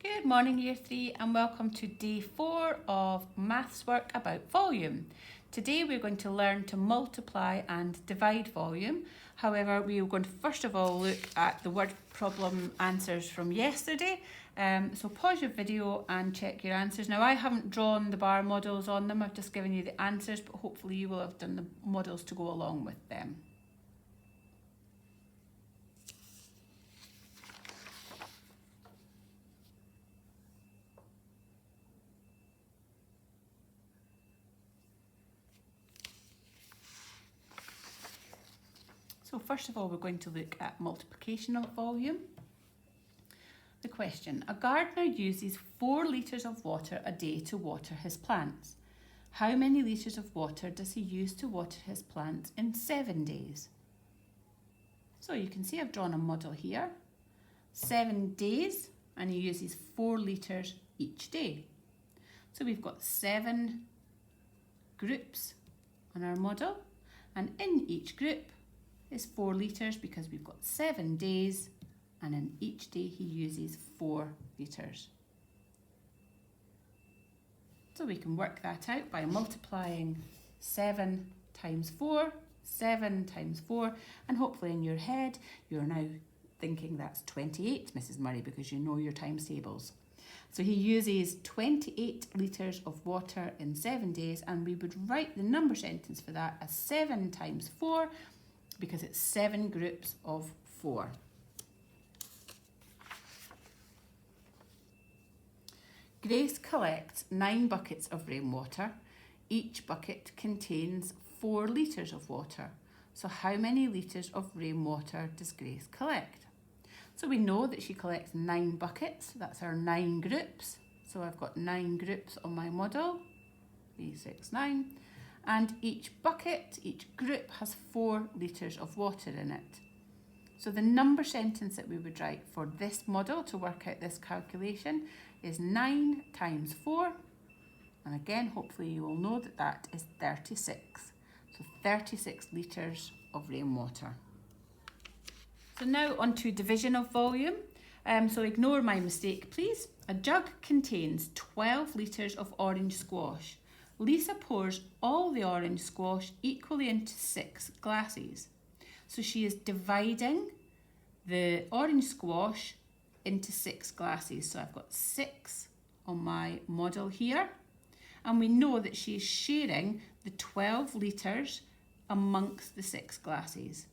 Good morning Year 3 and welcome to day 4 of Maths Work About Volume. Today we're going to learn to multiply and divide volume. However, we are going to first of all look at the word problem answers from yesterday. So pause your video and check your answers. Now I haven't drawn the bar models on them, I've just given you the answers, but hopefully you will have done the models to go along with them. So first of all, we're going to look at multiplication of volume. The question, a gardener uses 4 litres of water a day to water his plants. How many litres of water does he use to water his plants in 7 days? So you can see I've drawn a model here. 7 days, and he uses 4 litres each day. So we've got 7 groups on our model, and in each group is 4 litres because we've got 7 days, and in each day he uses 4 litres. So we can work that out by multiplying 7 times 4, 7 times 4, and hopefully in your head you're now thinking that's 28, Mrs. Murray, because you know your times tables. So he uses 28 litres of water in 7 days, and we would write the number sentence for that as 7 times 4, because it's 7 groups of 4. Grace collects 9 buckets of rainwater. Each bucket contains 4 litres of water. So how many litres of rainwater does Grace collect? So we know that she collects 9 buckets. That's our 9 groups. So I've got 9 groups on my model. 3, 6, 9. And each bucket, each group has 4 litres of water in it. So the number sentence that we would write for this model to work out this calculation is 9 times 4. And again, hopefully you will know that that is 36. So 36 litres of rainwater. So now on to division of volume. So ignore my mistake, please. A jug contains 12 litres of orange squash. Lisa pours all the orange squash equally into 6 glasses. So she is dividing the orange squash into 6 glasses. So I've got 6 on my model here. And we know that she is sharing the 12 litres amongst the 6 glasses.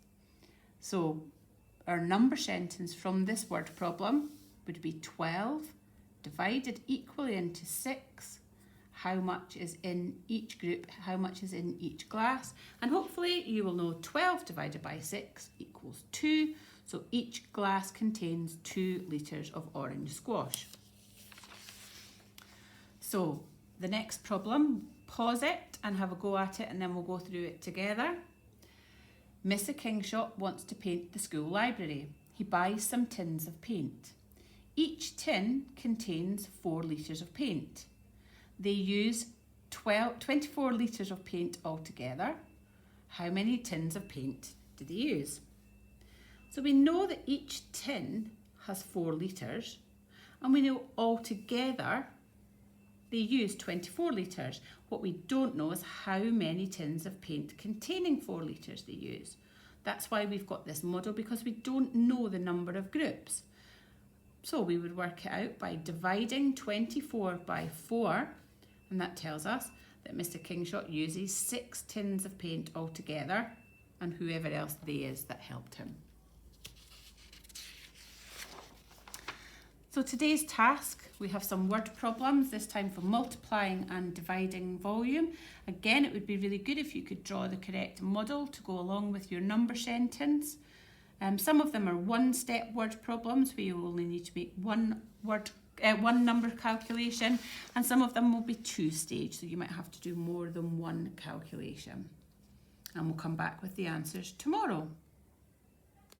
So our number sentence from this word problem would be 12 divided equally into 6. How much is in each group, how much is in each glass. And hopefully you will know 12 divided by 6 equals 2. So each glass contains 2 litres of orange squash. So the next problem, pause it and have a go at it, and then we'll go through it together. Mr. Kingshot wants to paint the school library. He buys some tins of paint. Each tin contains 4 litres of paint. They use 24 litres of paint altogether. How many tins of paint do they use? So we know that each tin has 4 litres, and we know altogether they use 24 litres. What we don't know is how many tins of paint containing 4 litres they use. That's why we've got this model, because we don't know the number of groups. So we would work it out by dividing 24 by 4, and that tells us that Mr. Kingshot uses 6 tins of paint altogether, and whoever else they is that helped him. So today's task, we have some word problems, this time for multiplying and dividing volume. Again, it would be really good if you could draw the correct model to go along with your number sentence. Some of them are one-step word problems where you only need to make one number calculation, and some of them will be 2-stage, so you might have to do more than one calculation. And we'll come back with the answers tomorrow.